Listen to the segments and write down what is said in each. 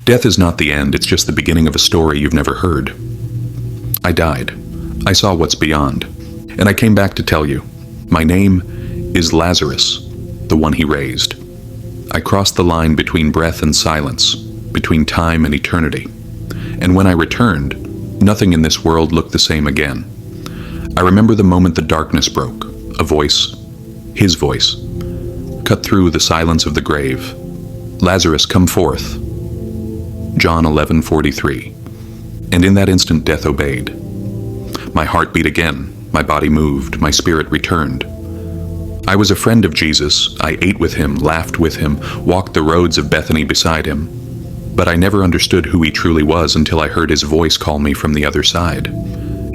Death is not the end, it's just the beginning of a story you've never heard. I died. I saw what's beyond. And I came back to tell you. My name is Lazarus, the one he raised. I crossed the line between breath and silence, between time and eternity. And when I returned, nothing in this world looked the same again. I remember the moment the darkness broke. A voice, his voice, cut through the silence of the grave. Lazarus, come forth. John 11:43. And in that instant death obeyed. My heart beat again, my body moved, my spirit returned. I was a friend of Jesus. I ate with him, laughed with him, walked the roads of Bethany beside him. But I never understood who he truly was until I heard his voice call me from the other side.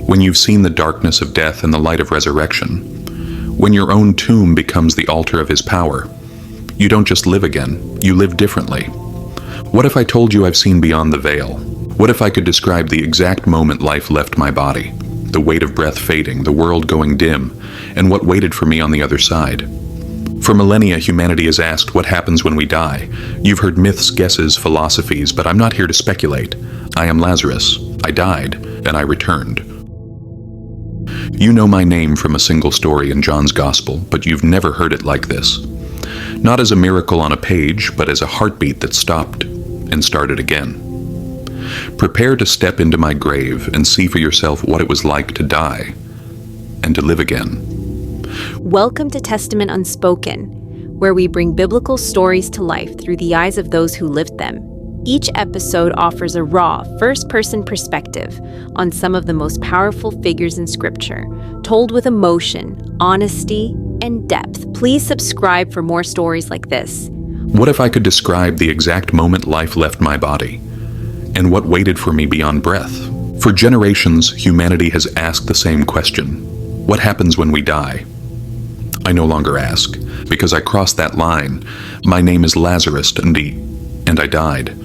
When you've seen the darkness of death and the light of resurrection, when your own tomb becomes the altar of his power, you don't just live again, you live differently. What if I told you I've seen beyond the veil? What if I could describe the exact moment life left my body, the weight of breath fading, the world going dim, and what waited for me on the other side? For millennia, humanity has asked what happens when we die. You've heard myths, guesses, philosophies, but I'm not here to speculate. I am Lazarus. I died, and I returned. You know my name from a single story in John's Gospel, but you've never heard it like this. Not as a miracle on a page, but as a heartbeat that stopped and started again. Prepare to step into my grave and see for yourself what it was like to die and to live again. Welcome to Testament Unspoken, where we bring biblical stories to life through the eyes of those who lived them. Each episode offers a raw, first-person perspective on some of the most powerful figures in Scripture, told with emotion, honesty, and depth. Please subscribe for more stories like this. What if I could describe the exact moment life left my body, and what waited for me beyond breath? For generations, humanity has asked the same question. What happens when we die? I no longer ask, because I crossed that line. My name is Lazarus, and I died.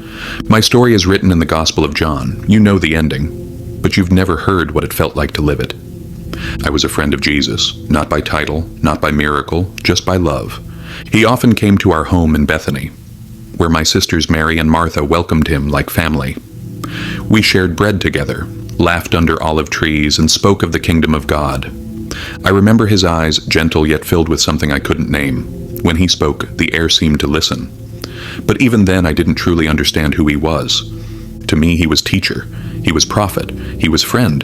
My story is written in the Gospel of John. You know the ending, but you've never heard what it felt like to live it. I was a friend of Jesus, not by title, not by miracle, just by love. He often came to our home in Bethany, where my sisters Mary and Martha welcomed him like family. We shared bread together, laughed under olive trees, and spoke of the kingdom of God. I remember his eyes, gentle yet filled with something I couldn't name. When he spoke, the air seemed to listen. But even then, I didn't truly understand who he was. To me, he was teacher, he was prophet, he was friend.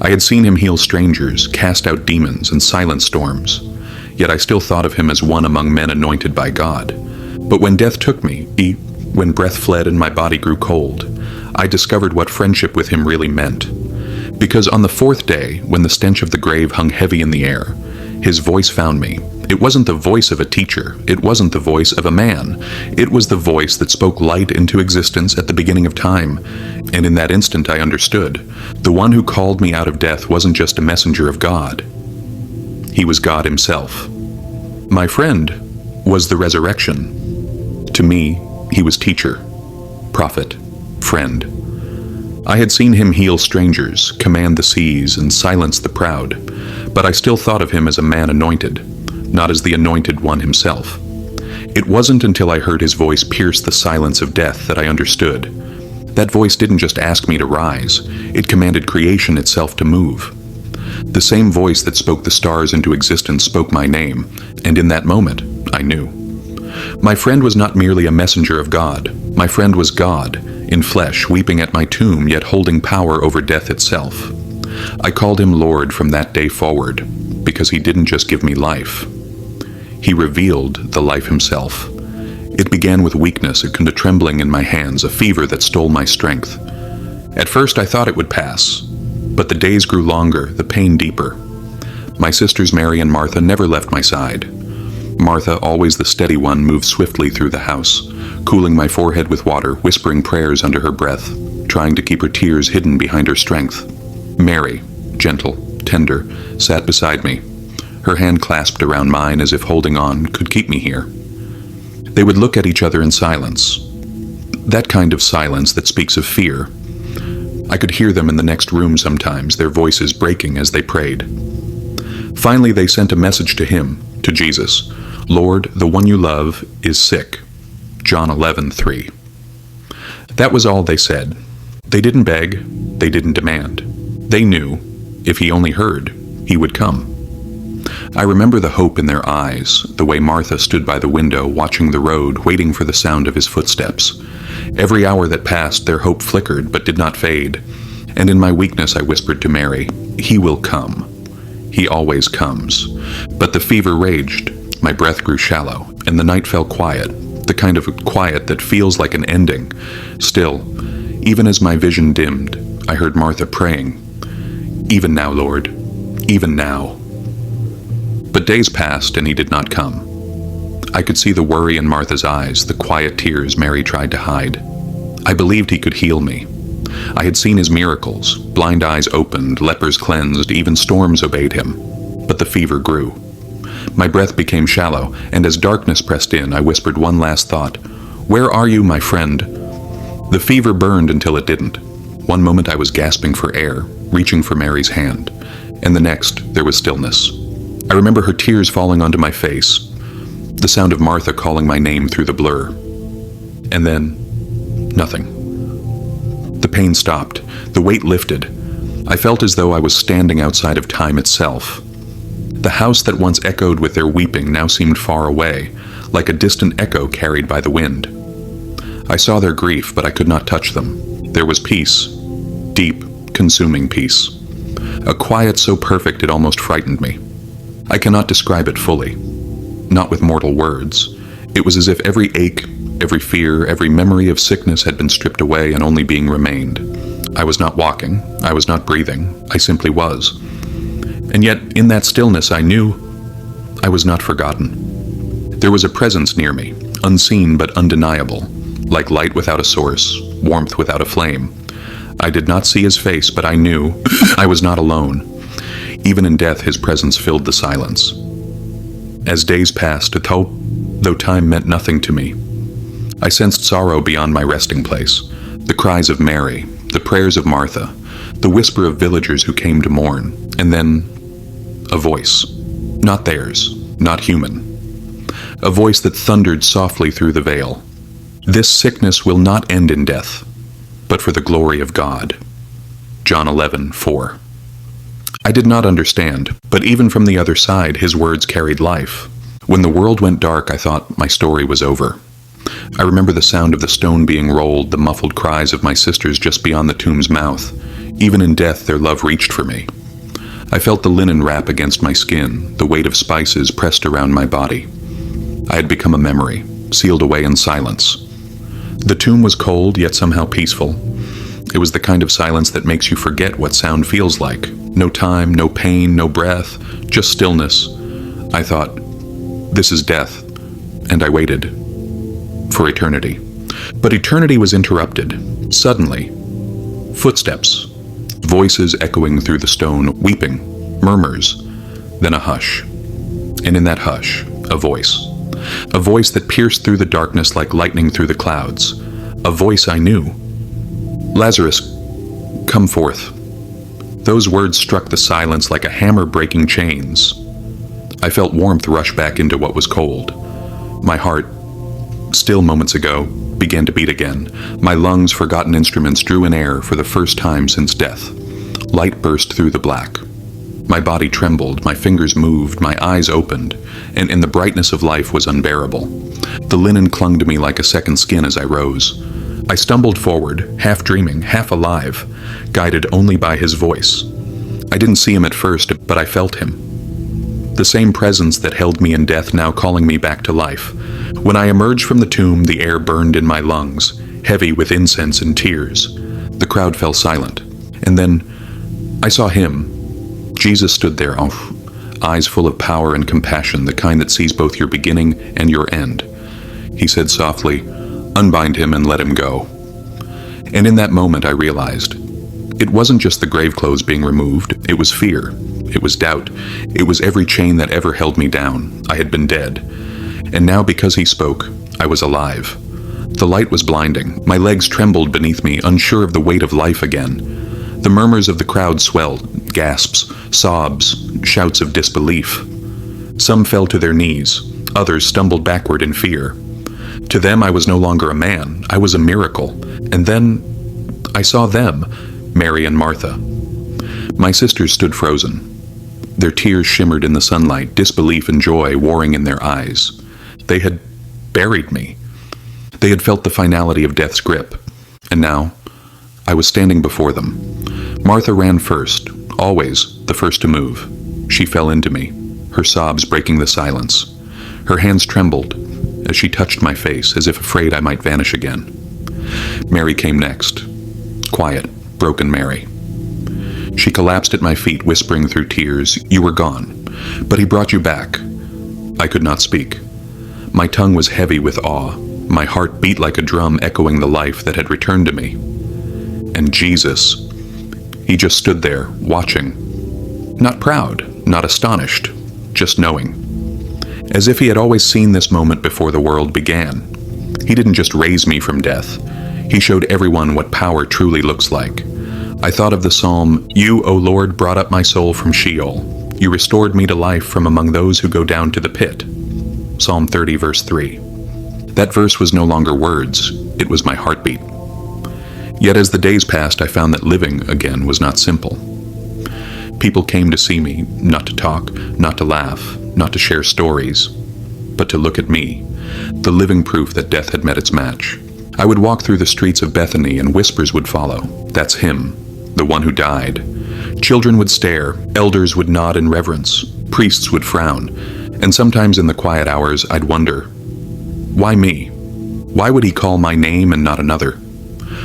I had seen him heal strangers, cast out demons, and silence storms. Yet I still thought of him as one among men anointed by God. But when death took me, when breath fled and my body grew cold, I discovered what friendship with him really meant. Because on the fourth day, when the stench of the grave hung heavy in the air, his voice found me. It wasn't the voice of a teacher. It wasn't the voice of a man. It was the voice that spoke light into existence at the beginning of time. And in that instant I understood. The one who called me out of death wasn't just a messenger of God. He was God himself. My friend was the resurrection. To me, he was teacher, prophet, friend. I had seen him heal strangers, command the seas, and silence the proud, but I still thought of him as a man anointed, not as the anointed one himself. It wasn't until I heard his voice pierce the silence of death that I understood. That voice didn't just ask me to rise, it commanded creation itself to move. The same voice that spoke the stars into existence spoke my name, and in that moment, I knew. My friend was not merely a messenger of God. My friend was God, in flesh, weeping at my tomb, yet holding power over death itself. I called him Lord from that day forward, because he didn't just give me life. He revealed the life himself. It began with weakness, a trembling in my hands, a fever that stole my strength. At first I thought it would pass, but the days grew longer, the pain deeper. My sisters Mary and Martha never left my side. Martha, always the steady one, moved swiftly through the house, cooling my forehead with water, whispering prayers under her breath, trying to keep her tears hidden behind her strength. Mary, gentle, tender, sat beside me. Her hand clasped around mine as if holding on could keep me here. They would look at each other in silence. That kind of silence that speaks of fear. I could hear them in the next room sometimes, their voices breaking as they prayed. Finally, they sent a message to him, to Jesus. Lord, the one you love is sick. John 11:3. That was all they said. They didn't beg, they didn't demand. They knew, if he only heard, he would come. I remember the hope in their eyes, the way Martha stood by the window watching the road, waiting for the sound of his footsteps. Every hour that passed, their hope flickered but did not fade. And in my weakness I whispered to Mary, "He will come. He always comes." But the fever raged, my breath grew shallow, and the night fell quiet, the kind of quiet that feels like an ending. Still, even as my vision dimmed, I heard Martha praying, "Even now, Lord, even now." But days passed and he did not come. I could see the worry in Martha's eyes, the quiet tears Mary tried to hide. I believed he could heal me. I had seen his miracles. Blind eyes opened, lepers cleansed, even storms obeyed him. But the fever grew. My breath became shallow, and as darkness pressed in, I whispered one last thought. "Where are you, my friend?" The fever burned until it didn't. One moment I was gasping for air, reaching for Mary's hand, and the next there was stillness. I remember her tears falling onto my face, the sound of Martha calling my name through the blur. And then, nothing. The pain stopped. The weight lifted. I felt as though I was standing outside of time itself. The house that once echoed with their weeping now seemed far away, like a distant echo carried by the wind. I saw their grief, but I could not touch them. There was peace, deep, consuming peace. A quiet so perfect it almost frightened me. I cannot describe it fully, not with mortal words. It was as if every ache, every fear, every memory of sickness had been stripped away and only being remained. I was not walking, I was not breathing, I simply was. And yet, in that stillness, I knew I was not forgotten. There was a presence near me, unseen but undeniable, like light without a source, warmth without a flame. I did not see his face, but I knew I was not alone. Even in death, his presence filled the silence. As days passed, though time meant nothing to me, I sensed sorrow beyond my resting place, the cries of Mary, the prayers of Martha, the whisper of villagers who came to mourn, and then a voice. Not theirs, not human. A voice that thundered softly through the veil. "This sickness will not end in death, but for the glory of God." John 11:4. I did not understand, but even from the other side, his words carried life. When the world went dark, I thought my story was over. I remember the sound of the stone being rolled, the muffled cries of my sisters just beyond the tomb's mouth. Even in death, their love reached for me. I felt the linen wrap against my skin, the weight of spices pressed around my body. I had become a memory, sealed away in silence. The tomb was cold, yet somehow peaceful. It was the kind of silence that makes you forget what sound feels like. No time, no pain, no breath, just stillness. I thought, this is death, and I waited. For eternity. But eternity was interrupted. Suddenly. Footsteps. Voices echoing through the stone, weeping. Murmurs. Then a hush. And in that hush, a voice. A voice that pierced through the darkness like lightning through the clouds. A voice I knew. "Lazarus, come forth." Those words struck the silence like a hammer breaking chains. I felt warmth rush back into what was cold. My heart, still moments ago, began to beat again. My lungs, forgotten instruments, drew in air for the first time since death. Light burst through the black. My body trembled, my fingers moved, my eyes opened, and in the brightness of life was unbearable. The linen clung to me like a second skin as I rose. I stumbled forward, half dreaming, half alive, guided only by his voice. I didn't see him at first, but I felt him. The same presence that held me in death now calling me back to life. When I emerged from the tomb, the air burned in my lungs, heavy with incense and tears. The crowd fell silent. And then I saw him. Jesus stood there, eyes full of power and compassion, the kind that sees both your beginning and your end. He said softly, "Unbind him and let him go." And in that moment I realized, it wasn't just the grave clothes being removed, it was fear, it was doubt, it was every chain that ever held me down. I had been dead. And now because he spoke, I was alive. The light was blinding, my legs trembled beneath me, unsure of the weight of life again. The murmurs of the crowd swelled, gasps, sobs, shouts of disbelief. Some fell to their knees, others stumbled backward in fear. To them I was no longer a man, I was a miracle, And then I saw them, Mary and Martha. My sisters stood frozen. Their tears shimmered in the sunlight, disbelief and joy warring in their eyes. They had buried me. They had felt the finality of death's grip. And now, I was standing before them. Martha ran first, always the first to move. She fell into me, her sobs breaking the silence. Her hands trembled as she touched my face, as if afraid I might vanish again. Mary came next. Quiet, broken Mary. She collapsed at my feet, whispering through tears, "You were gone, but he brought you back." I could not speak. My tongue was heavy with awe. My heart beat like a drum, echoing the life that had returned to me. And Jesus, he just stood there, watching. Not proud, not astonished, just knowing. As if he had always seen this moment before the world began. He didn't just raise me from death. He showed everyone what power truly looks like. I thought of the psalm, "You, O Lord, brought up my soul from Sheol. You restored me to life from among those who go down to the pit." Psalm 30, verse 3. That verse was no longer words, it was my heartbeat. Yet as the days passed, I found that living again was not simple. People came to see me, not to talk, not to laugh, not to share stories, but to look at me, the living proof that death had met its match. I would walk through the streets of Bethany and whispers would follow. "That's him, the one who died." Children would stare, elders would nod in reverence, priests would frown, and sometimes in the quiet hours I'd wonder, why me? Why would he call my name and not another?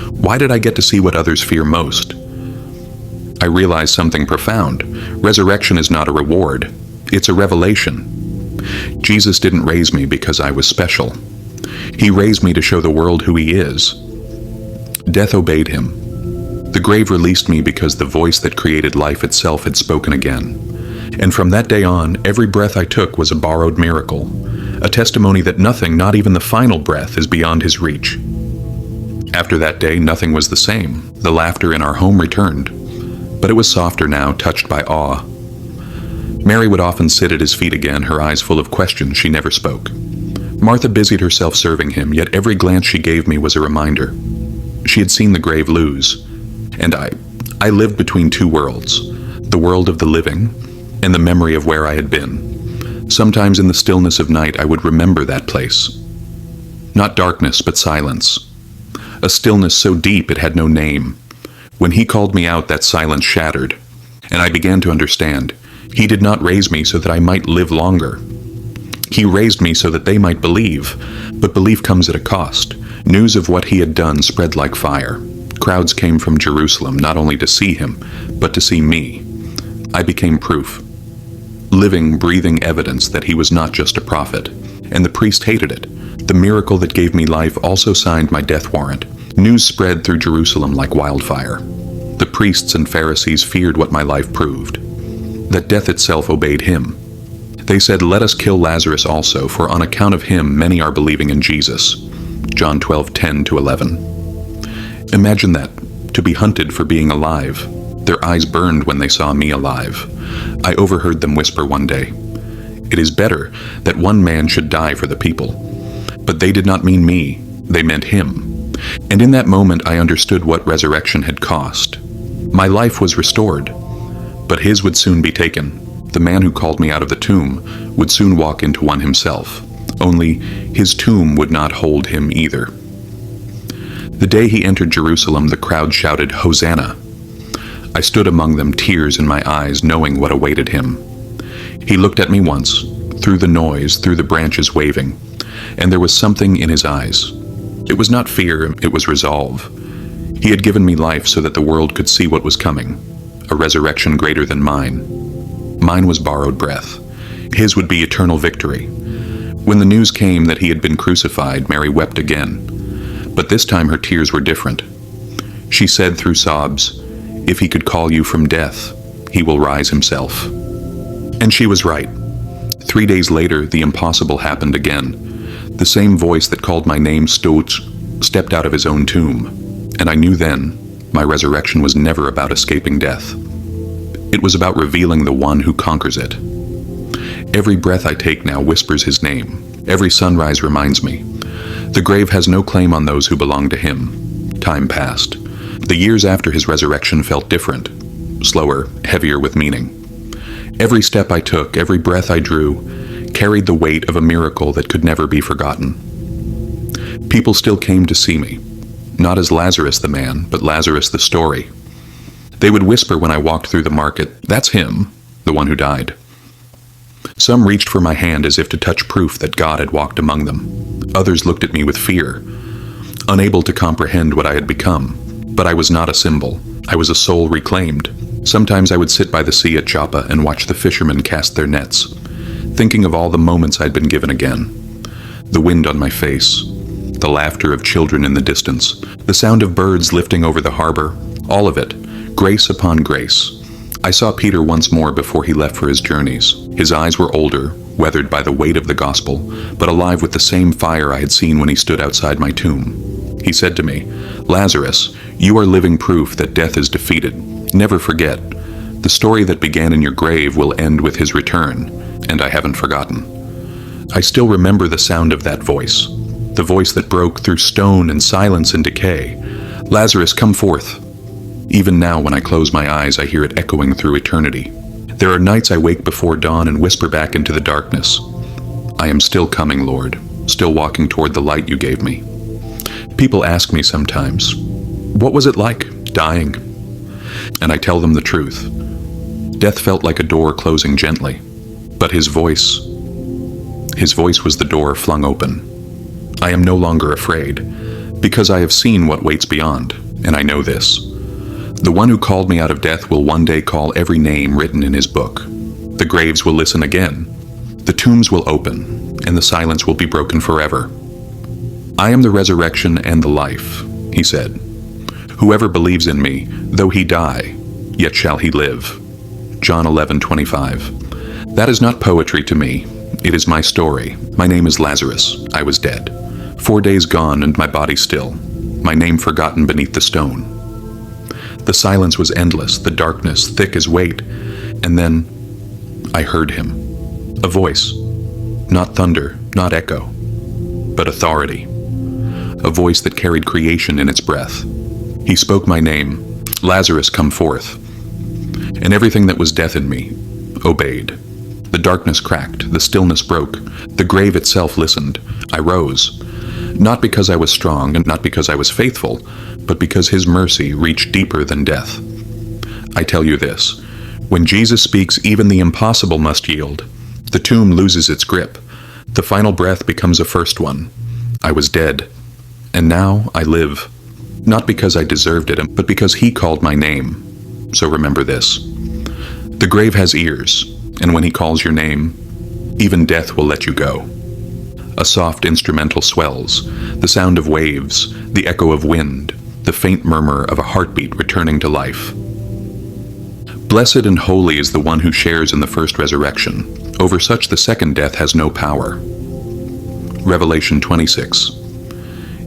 Why did I get to see what others fear most? I realized something profound. Resurrection is not a reward, it's a revelation. Jesus didn't raise me because I was special. He raised me to show the world who he is. Death obeyed him. The grave released me because the voice that created life itself had spoken again. And from that day on, every breath I took was a borrowed miracle, a testimony that nothing, not even the final breath, is beyond his reach. After that day, nothing was the same. The laughter in our home returned, but it was softer now, touched by awe. Mary would often sit at his feet again, her eyes full of questions she never spoke. Martha busied herself serving him, yet every glance she gave me was a reminder. She had seen the grave lose, and I lived between two worlds, the world of the living and the memory of where I had been. Sometimes in the stillness of night I would remember that place. Not darkness, but silence. A stillness so deep it had no name. When he called me out, that silence shattered, and I began to understand. He did not raise me so that I might live longer. He raised me so that they might believe, but belief comes at a cost. News of what he had done spread like fire. Crowds came from Jerusalem not only to see him, but to see me. I became proof. Living, breathing evidence that he was not just a prophet. And the priest hated it. The miracle that gave me life also signed my death warrant. News spread through Jerusalem like wildfire. The priests and Pharisees feared what my life proved, that death itself obeyed him. They said, "Let us kill Lazarus also, for on account of him many are believing in Jesus." John 12:10-11. Imagine that, to be hunted for being alive. Their eyes burned when they saw me alive. I overheard them whisper one day, "It is better that one man should die for the people." But they did not mean me, they meant him. And in that moment I understood what resurrection had cost. My life was restored, but his would soon be taken. The man who called me out of the tomb would soon walk into one himself. Only his tomb would not hold him either. The day he entered Jerusalem, the crowd shouted, "Hosanna!" I stood among them, tears in my eyes, knowing what awaited him. He looked at me once, through the noise, through the branches waving, and there was something in his eyes. It was not fear, it was resolve. He had given me life so that the world could see what was coming, a resurrection greater than mine. Mine was borrowed breath. His would be eternal victory. When the news came that he had been crucified, Mary wept again. But this time her tears were different. She said through sobs, "If he could call you from death, he will rise himself." And she was right. 3 days later, the impossible happened again. The same voice that called my name stepped out of his own tomb. And I knew then, my resurrection was never about escaping death. It was about revealing the one who conquers it. Every breath I take now whispers his name. Every sunrise reminds me. The grave has no claim on those who belong to him. Time passed. The years after his resurrection felt different, slower, heavier with meaning. Every step I took, every breath I drew, carried the weight of a miracle that could never be forgotten. People still came to see me, not as Lazarus the man, but Lazarus the story. They would whisper when I walked through the market, "That's him, the one who died." Some reached for my hand as if to touch proof that God had walked among them. Others looked at me with fear, unable to comprehend what I had become. But I was not a symbol. I was a soul reclaimed. Sometimes I would sit by the sea at Joppa and watch the fishermen cast their nets, thinking of all the moments I'd been given again. The wind on my face, the laughter of children in the distance, the sound of birds lifting over the harbor, all of it, grace upon grace. I saw Peter once more before he left for his journeys. His eyes were older, weathered by the weight of the gospel, but alive with the same fire I had seen when he stood outside my tomb. He said to me, "Lazarus, you are living proof that death is defeated. Never forget. The story that began in your grave will end with his return, and I haven't forgotten." I still remember the sound of that voice, the voice that broke through stone and silence and decay. "Lazarus, come forth." Even now, when I close my eyes, I hear it echoing through eternity. There are nights I wake before dawn and whisper back into the darkness, "I am still coming, Lord, still walking toward the light you gave me." People ask me sometimes, "What was it like, dying?" And I tell them the truth. Death felt like a door closing gently, but his voice was the door flung open. I am no longer afraid, because I have seen what waits beyond, and I know this. The one who called me out of death will one day call every name written in his book. The graves will listen again. The tombs will open, and the silence will be broken forever. "I am the resurrection and the life," he said. "Whoever believes in me, though he die, yet shall he live." John 11:25. That is not poetry to me. It is my story. My name is Lazarus. I was dead. 4 days gone and my body still. My name forgotten beneath the stone. The silence was endless, the darkness thick as weight. And then I heard him. A voice. Not thunder, not echo, but authority. A voice that carried creation in its breath. He spoke my name, "Lazarus, come forth." And everything that was death in me obeyed. The darkness cracked, the stillness broke, the grave itself listened. I rose, not because I was strong and not because I was faithful, but because his mercy reached deeper than death. I tell you this, when Jesus speaks, even the impossible must yield. The tomb loses its grip. The final breath becomes a first one. I was dead, and now I live. Not because I deserved it, but because he called my name. So remember this. The grave has ears, and when he calls your name, even death will let you go. A soft instrumental swells, the sound of waves, the echo of wind, the faint murmur of a heartbeat returning to life. Blessed and holy is the one who shares in the first resurrection. Over such the second death has no power. Revelation 26.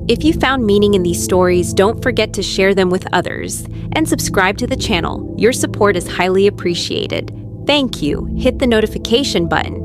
If you found meaning in these stories, don't forget to share them with others and subscribe to the channel. Your support is highly appreciated. Thank you. Hit the notification button.